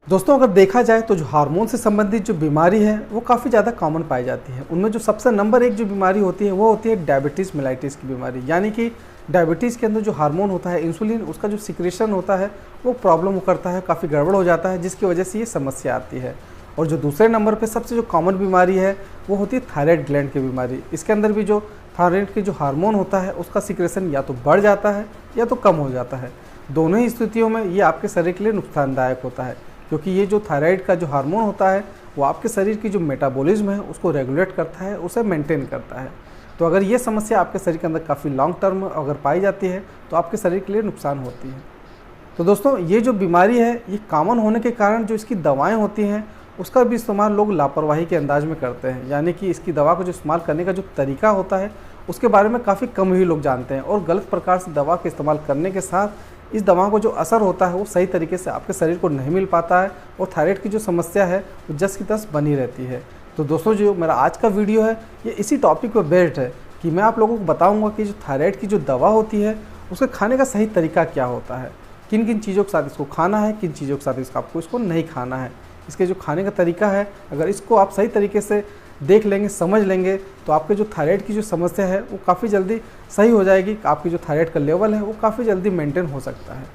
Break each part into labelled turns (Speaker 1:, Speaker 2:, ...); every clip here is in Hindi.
Speaker 1: दोस्तों अगर देखा जाए तो जो हार्मोन से संबंधित जो बीमारी है वो काफ़ी ज़्यादा कॉमन पाई जाती है। उनमें जो सबसे नंबर एक जो बीमारी होती है वो होती है डायबिटीज़ मेलाइटिस की बीमारी। यानी कि डायबिटीज़ के अंदर जो हार्मोन होता है इंसुलिन, उसका जो सिक्रेशन होता है वो प्रॉब्लम करता है, काफ़ी गड़बड़ हो जाता है, जिसकी वजह से ये समस्या आती है। और जो दूसरे नंबर पर सबसे जो कॉमन बीमारी है वो होती है थायराइड ग्लैंड की बीमारी। इसके अंदर भी जो थायराइड की जो हार्मोन होता है उसका सिक्रेशन या तो बढ़ जाता है या तो कम हो जाता है। दोनों ही स्थितियों में ये आपके शरीर के लिए नुकसानदायक होता है, क्योंकि ये जो थायराइड का जो हार्मोन होता है वो आपके शरीर की जो मेटाबॉलिज्म है उसको रेगुलेट करता है, उसे मेंटेन करता है। तो अगर ये समस्या आपके शरीर के अंदर काफ़ी लॉन्ग टर्म अगर पाई जाती है तो आपके शरीर के लिए नुकसान होती है। तो दोस्तों ये जो बीमारी है ये कॉमन होने के कारण जो इसकी दवाएं होती हैं उसका भी इस्तेमाल लोग लापरवाही के अंदाज में करते हैं। यानी कि इसकी दवा को जो इस्तेमाल करने का जो तरीका होता है उसके बारे में काफ़ी कम ही लोग जानते हैं, और गलत प्रकार से दवा के इस्तेमाल करने के साथ इस दवा को जो असर होता है वो सही तरीके से आपके शरीर को नहीं मिल पाता है, और थायराइड की जो समस्या है वो जस की तस बनी रहती है। तो दोस्तों जो मेरा आज का वीडियो है ये इसी टॉपिक पर बेस्ड है कि मैं आप लोगों को बताऊंगा कि जो थायराइड की जो दवा होती है उसके खाने का सही तरीका क्या होता है, किन किन चीज़ों के साथ इसको खाना है, किन चीज़ों के साथ आपको इसको नहीं खाना है। इसके जो खाने का तरीका है अगर इसको आप सही तरीके से देख लेंगे, समझ लेंगे, तो आपके जो थायराइड की जो समस्या है वो काफ़ी जल्दी सही हो जाएगी। आपकी जो थायराइड का लेवल है वो काफ़ी जल्दी मेंटेन हो सकता है।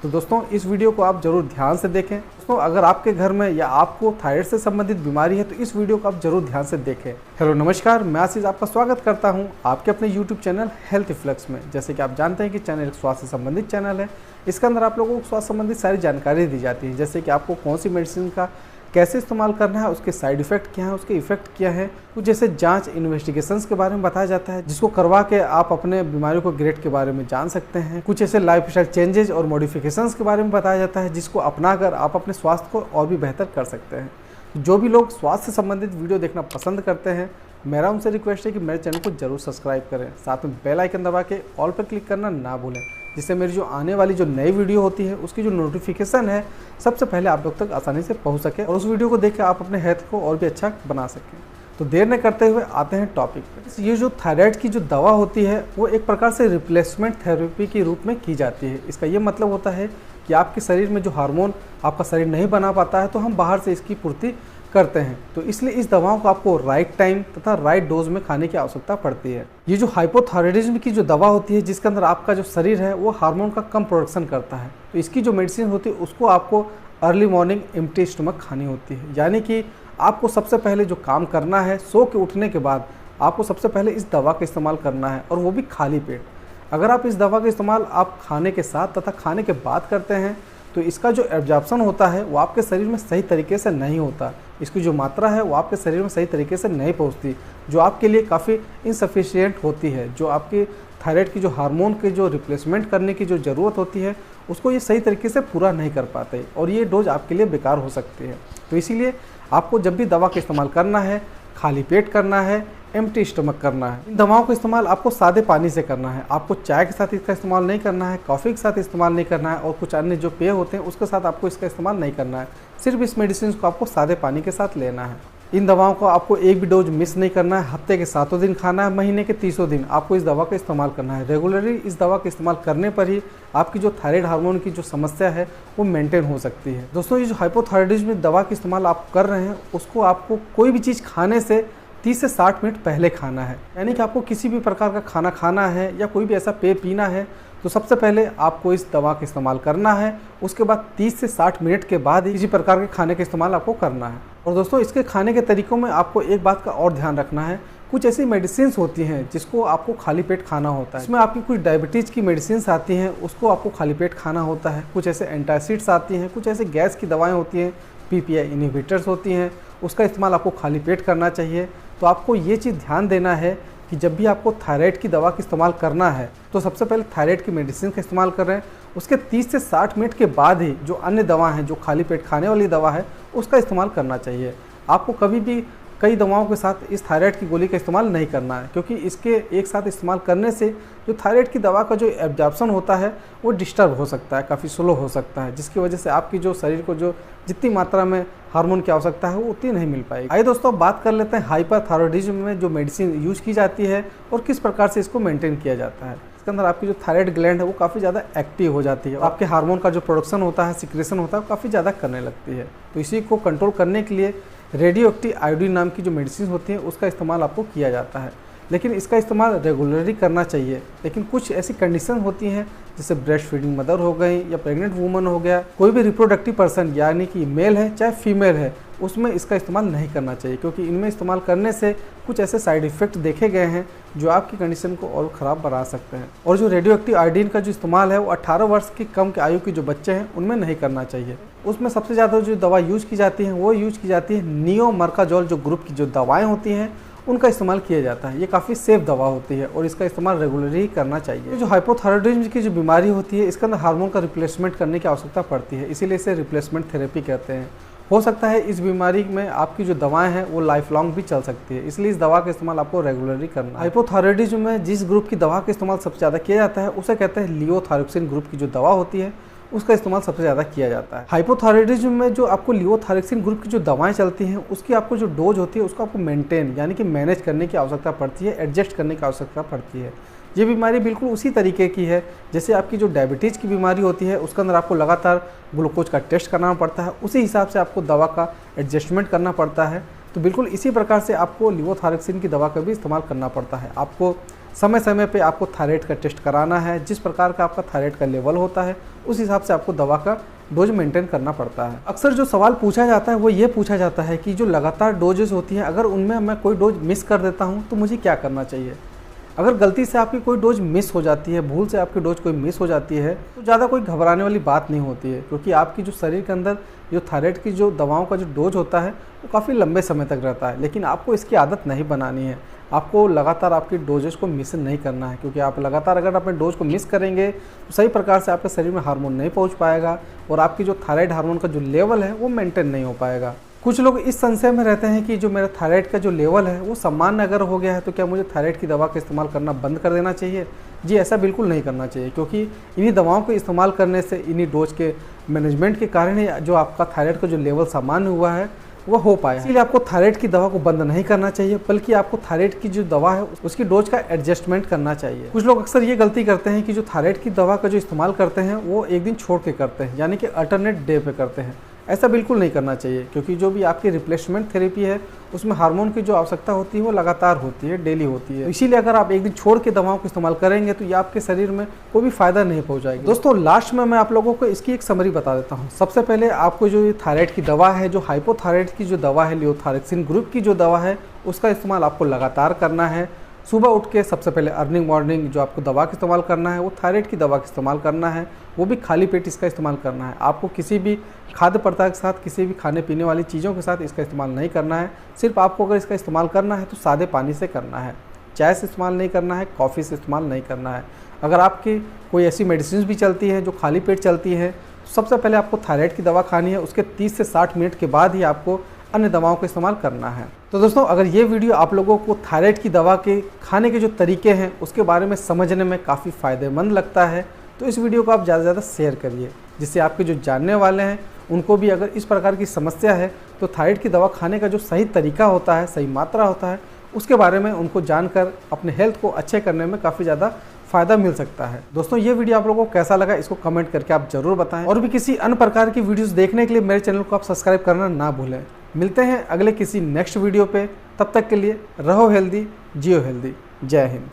Speaker 1: तो दोस्तों इस वीडियो को आप ज़रूर ध्यान से देखें। दोस्तों अगर आपके घर में या आपको थायराइड से संबंधित बीमारी है तो इस वीडियो को आप जरूर ध्यान से देखें। हेलो नमस्कार, मैं आशीष आपका स्वागत करता हूं आपके अपने यूट्यूब चैनल हेल्थ इफ्लक्स में। जैसे कि आप जानते हैं कि चैनल एक स्वास्थ्य से संबंधित चैनल है। इसके अंदर आप लोगों को स्वास्थ्य संबंधित सारी जानकारी दी जाती है, जैसे कि आपको कौन सी मेडिसिन का कैसे इस्तेमाल करना है, उसके साइड इफ़ेक्ट क्या है, उसके इफ़ेक्ट क्या है, कुछ जैसे जांच इन्वेस्टिगेशंस के बारे में बताया जाता है जिसको करवा के आप अपने बीमारियों को ग्रेड के बारे में जान सकते हैं। कुछ ऐसे लाइफ स्टाइल चेंजेस और मॉडिफिकेशंस के बारे में बताया जाता है जिसको अपनाकर आप अपने स्वास्थ्य को और भी बेहतर कर सकते हैं। जो भी लोग स्वास्थ्य से संबंधित वीडियो देखना पसंद करते हैं, मेरा उनसे रिक्वेस्ट है कि मेरे चैनल को जरूर सब्सक्राइब करें, साथ में बेल आइकन दबा के ऑल पर क्लिक करना ना भूलें, जिससे मेरी जो आने वाली जो नई वीडियो होती है उसकी जो नोटिफिकेशन है सबसे पहले आप लोग तक आसानी से पहुंच सके और उस वीडियो को देख के आप अपने हेल्थ को और भी अच्छा बना सकें। तो देर न करते हुए आते हैं टॉपिक पे। ये जो थायराइड की जो दवा होती है वो एक प्रकार से रिप्लेसमेंट थेरेपी के रूप में की जाती है। इसका ये मतलब होता है कि आपके शरीर में जो हार्मोन आपका शरीर नहीं बना पाता है तो हम बाहर से इसकी पूर्ति करते हैं। तो इसलिए इस दवाओं को आपको राइट टाइम तथा राइट डोज में खाने की आवश्यकता पड़ती है। ये जो हाइपोथायराइडिज्म की जो दवा होती है जिसके अंदर आपका जो शरीर है वो हार्मोन का कम प्रोडक्शन करता है, तो इसकी जो मेडिसिन होती है उसको आपको अर्ली मॉर्निंग एम्प्टी स्टमक खानी होती है। यानी कि आपको सबसे पहले जो काम करना है, सो के उठने के बाद आपको सबसे पहले इस दवा का इस्तेमाल करना है, और वो भी खाली पेट। अगर आप इस दवा का इस्तेमाल आप खाने के साथ तथा खाने के बाद करते हैं तो इसका जो एब्जॉर्प्शन होता है वो आपके शरीर में सही तरीके से नहीं होता। इसकी जो मात्रा है वो आपके शरीर में सही तरीके से नहीं पहुंचती, जो आपके लिए काफ़ी इनसफिशिएंट होती है। जो आपकी थायराइड की जो हार्मोन के जो रिप्लेसमेंट करने की जो ज़रूरत होती है उसको ये सही तरीके से पूरा नहीं कर पाते, और ये डोज आपके लिए बेकार हो सकती है। तो इसीलिए आपको जब भी दवा का इस्तेमाल करना है खाली पेट करना है, एम्प्टी स्टमक करना है। इन दवाओं का इस्तेमाल आपको सादे पानी से करना है। आपको चाय के साथ इसका इस्तेमाल नहीं करना है, कॉफ़ी के साथ इस्तेमाल नहीं करना है, और कुछ अन्य जो पेय होते हैं उसके साथ आपको इसका इस्तेमाल नहीं करना है। सिर्फ इस मेडिसिन को आपको सादे पानी के साथ लेना है। इन दवाओं को आपको एक भी डोज मिस नहीं करना है। हफ्ते के 7 दिन खाना है, महीने के 30 दिन आपको इस दवा का इस्तेमाल करना है। रेगुलरली इस दवा का इस्तेमाल करने पर ही आपकी जो थायराइड हार्मोन की जो समस्या है वो मेंटेन हो सकती है। दोस्तों ये जो हाइपोथायराइडिज्म दवा का इस्तेमाल आप कर रहे हैं उसको आपको कोई भी चीज़ खाने से 30 से 60 मिनट पहले खाना है। यानी कि आपको किसी भी प्रकार का खाना खाना है या कोई भी ऐसा पेय पीना है तो सबसे पहले आपको इस दवा का इस्तेमाल करना है। उसके बाद 30 से 60 मिनट के बाद किसी प्रकार के खाने का इस्तेमाल आपको करना है। और दोस्तों इसके खाने के तरीक़ों में आपको एक बात का और ध्यान रखना है, कुछ ऐसी मेडिसिन होती हैं जिसको आपको खाली पेट खाना होता है। इसमें आपकी कुछ डायबिटीज़ की मेडिसिन आती हैं उसको आपको खाली पेट खाना होता है। कुछ ऐसे एंटासिड्स आती हैं, कुछ ऐसे गैस की दवाएँ होती हैं, पीपीआई इनहिबिटर्स होती हैं, उसका इस्तेमाल आपको खाली पेट करना चाहिए। तो आपको ये चीज़ ध्यान देना है कि जब भी आपको थायराइड की दवा का इस्तेमाल करना है तो सबसे पहले थायराइड की मेडिसिन का इस्तेमाल कर रहे हैं, उसके 30 से 60 मिनट के बाद ही जो अन्य दवा है, जो खाली पेट खाने वाली दवा है, उसका इस्तेमाल करना चाहिए। आपको कभी भी कई दवाओं के साथ इस थायराइड की गोली का इस्तेमाल नहीं करना है, क्योंकि इसके एक साथ इस्तेमाल करने से जो थायराइड की दवा का जो एब्जॉर्प्शन होता है वो डिस्टर्ब हो सकता है, काफ़ी स्लो हो सकता है, जिसकी वजह से आपकी जो शरीर को जो जितनी मात्रा में हार्मोन की आवश्यकता है वो उतनी नहीं मिल पाएगी। आइए दोस्तों बात कर लेते हैं हाइपरथायराइडिज्म में जो मेडिसिन यूज की जाती है और किस प्रकार से इसको मेंटेन किया जाता है। इसके अंदर आपकी जो थायराइड ग्लैंड है वो काफ़ी ज़्यादा एक्टिव हो जाती है, आपके हार्मोन का जो प्रोडक्शन होता है, सिक्रेशन होता है, वो काफ़ी ज़्यादा करने लगती है। तो इसी को कंट्रोल करने के लिए रेडियो एक्टिव आयोडीन नाम की जो मेडिसिन होती है उसका इस्तेमाल आपको किया जाता है, लेकिन इसका इस्तेमाल रेगुलरली करना चाहिए। लेकिन कुछ ऐसी कंडीशन होती हैं जैसे ब्रेस्ट फीडिंग मदर हो गई या प्रेग्नेंट वूमन हो गया, कोई भी रिप्रोडक्टिव पर्सन यानी कि मेल है चाहे फीमेल है, उसमें इसका इस्तेमाल नहीं करना चाहिए, क्योंकि इनमें इस्तेमाल करने से कुछ ऐसे साइड इफ़ेक्ट देखे गए हैं जो आपकी कंडीशन को और ख़राब बना सकते हैं। और जो रेडियो एक्टिव आयोडीन का जो इस्तेमाल है वो 18 वर्ष की कम के आयु के जो बच्चे हैं उनमें नहीं करना चाहिए। उसमें सबसे ज़्यादा जो दवा यूज़ की जाती है वो यूज़ की जाती है नियोमर्काजोल जो ग्रुप की जो दवाएँ होती हैं उनका इस्तेमाल किया जाता है। ये काफ़ी सेफ दवा होती है और इसका इस्तेमाल रेगुलरली ही करना चाहिए। जो हाइपोथायराइडिज्म की जो बीमारी होती है इसके अंदर हार्मोन का रिप्लेसमेंट करने की आवश्यकता पड़ती है, इसीलिए इसे रिप्लेसमेंट थेरेपी कहते हैं। हो सकता है इस बीमारी में आपकी जो दवाएं हैं वो लाइफ लॉन्ग भी चल सकती है, इसलिए इस दवा का इस्तेमाल आपको रेगुलरली करना है। हाइपोथायराइडिज्म में जिस ग्रुप की दवा का इस्तेमाल सबसे ज़्यादा किया जाता है उसे कहते हैं लियोथायरोक्सिन ग्रुप की जो दवा होती है उसका इस्तेमाल सबसे ज़्यादा किया जाता है। हाइपोथायराइडिज्म में जो आपको लियोथायरोक्सिन ग्रुप की जो दवाएं चलती हैं उसकी आपको जो डोज होती है उसको आपको मेंटेन यानी कि मैनेज करने की आवश्यकता पड़ती है, एडजस्ट करने की आवश्यकता पड़ती है। ये बीमारी बिल्कुल उसी तरीके की है जैसे आपकी जो डायबिटीज़ की बीमारी होती है उसके अंदर आपको लगातार ग्लूकोज का टेस्ट करना पड़ता है, उसी हिसाब से आपको दवा का एडजस्टमेंट करना पड़ता है। तो बिल्कुल इसी प्रकार से आपको लियोथायरोक्सिन की दवा का भी इस्तेमाल करना पड़ता है। आपको समय समय पे आपको थायराइड का टेस्ट कराना है, जिस प्रकार का आपका थायराइड का लेवल होता है उस हिसाब से आपको दवा का डोज मेंटेन करना पड़ता है। अक्सर जो सवाल पूछा जाता है वो ये पूछा जाता है कि जो लगातार डोजेस होती हैं अगर उनमें मैं कोई डोज मिस कर देता हूँ तो मुझे क्या करना चाहिए। अगर गलती से आपकी कोई डोज मिस हो जाती है, भूल से आपकी डोज कोई मिस हो जाती है तो ज़्यादा कोई घबराने वाली बात नहीं होती है, क्योंकि आपकी जो शरीर के अंदर जो थायराइड की जो दवाओं का जो डोज होता है वो काफ़ी लंबे समय तक रहता है। लेकिन आपको इसकी आदत नहीं बनानी है, आपको लगातार आपकी डोजेस को मिस नहीं करना है, क्योंकि आप लगातार अगर अपने डोज को मिस करेंगे तो सही प्रकार से आपके शरीर में हार्मोन नहीं पहुँच पाएगा और आपकी जो थायराइड हार्मोन का जो लेवल है वो मेंटेन नहीं हो पाएगा। कुछ लोग इस संशय में रहते हैं कि जो मेरा थायराइड का जो लेवल है वो सामान्य अगर हो गया है तो क्या मुझे थायराइड की दवा का इस्तेमाल करना बंद कर देना चाहिए। जी ऐसा बिल्कुल नहीं करना चाहिए, क्योंकि इन्हीं दवाओं को इस्तेमाल करने से, इन्हीं डोज के मैनेजमेंट के कारण ही जो आपका थायराइड का जो लेवल सामान्य हुआ है वो हो पाया। इसलिए आपको थायराइड की दवा को बंद नहीं करना चाहिए, बल्कि आपको थायराइड की जो दवा है उसकी डोज का एडजस्टमेंट करना चाहिए। कुछ लोग अक्सर ये गलती करते हैं कि जो थायराइड की दवा का जो इस्तेमाल करते हैं वो एक दिन छोड़ के करते हैं, यानी कि अल्टरनेट डे पे करते हैं। ऐसा बिल्कुल नहीं करना चाहिए, क्योंकि जो भी आपकी रिप्लेसमेंट थेरेपी है उसमें हार्मोन की जो आवश्यकता होती है वो लगातार होती है, डेली होती है। इसीलिए अगर आप एक दिन छोड़ के दवाओं को इस्तेमाल करेंगे तो ये आपके शरीर में कोई भी फायदा नहीं पहुंचाएगी। दोस्तों लास्ट में मैं आप लोगों को इसकी एक समरी बता देता हूँ। सबसे पहले आपको जो थायराइड की दवा है, जो हाइपोथायराइड की जो दवा है, लियोथायरोक्सिन ग्रुप की जो दवा है, उसका इस्तेमाल आपको लगातार करना है। सुबह उठ के सबसे पहले अर्निंग मॉर्निंग जो आपको दवा का इस्तेमाल करना है वो थायराइड की दवा का इस्तेमाल करना है, वो भी खाली पेट इसका इस्तेमाल करना है। आपको किसी भी खाद्य पदार्थ के साथ, किसी भी खाने पीने वाली चीज़ों के साथ इसका इस्तेमाल नहीं करना है। सिर्फ आपको अगर इसका इस्तेमाल करना है तो सादे पानी से करना है, चाय से इस्तेमाल नहीं करना है, कॉफ़ी से इस्तेमाल नहीं करना है। अगर आपकी कोई ऐसी मेडिसिन भी चलती है जो खाली पेट चलती है तो सबसे पहले आपको थायराइड की दवा खानी है, उसके 30 से 60 मिनट के बाद ही आपको अन्य दवाओं का इस्तेमाल करना है। तो दोस्तों अगर ये वीडियो आप लोगों को थायराइड की दवा के खाने के जो तरीके हैं उसके बारे में समझने में काफ़ी फ़ायदेमंद लगता है तो इस वीडियो को आप ज़्यादा से ज़्यादा शेयर करिए, जिससे आपके जो जानने वाले हैं उनको भी अगर इस प्रकार की समस्या है तो थायराइड की दवा खाने का जो सही तरीका होता है, सही मात्रा होता है, उसके बारे में उनको जानकर अपने हेल्थ को अच्छे करने में काफ़ी ज़्यादा फ़ायदा मिल सकता है। दोस्तों ये वीडियो आप लोगों को कैसा लगा इसको कमेंट करके आप ज़रूर बताएं, और भी किसी अन्य प्रकार की वीडियोस देखने के लिए मेरे चैनल को आप सब्सक्राइब करना ना भूलें। मिलते हैं अगले किसी नेक्स्ट वीडियो पे, तब तक के लिए रहो हेल्दी, जियो हेल्दी। जय हिंद।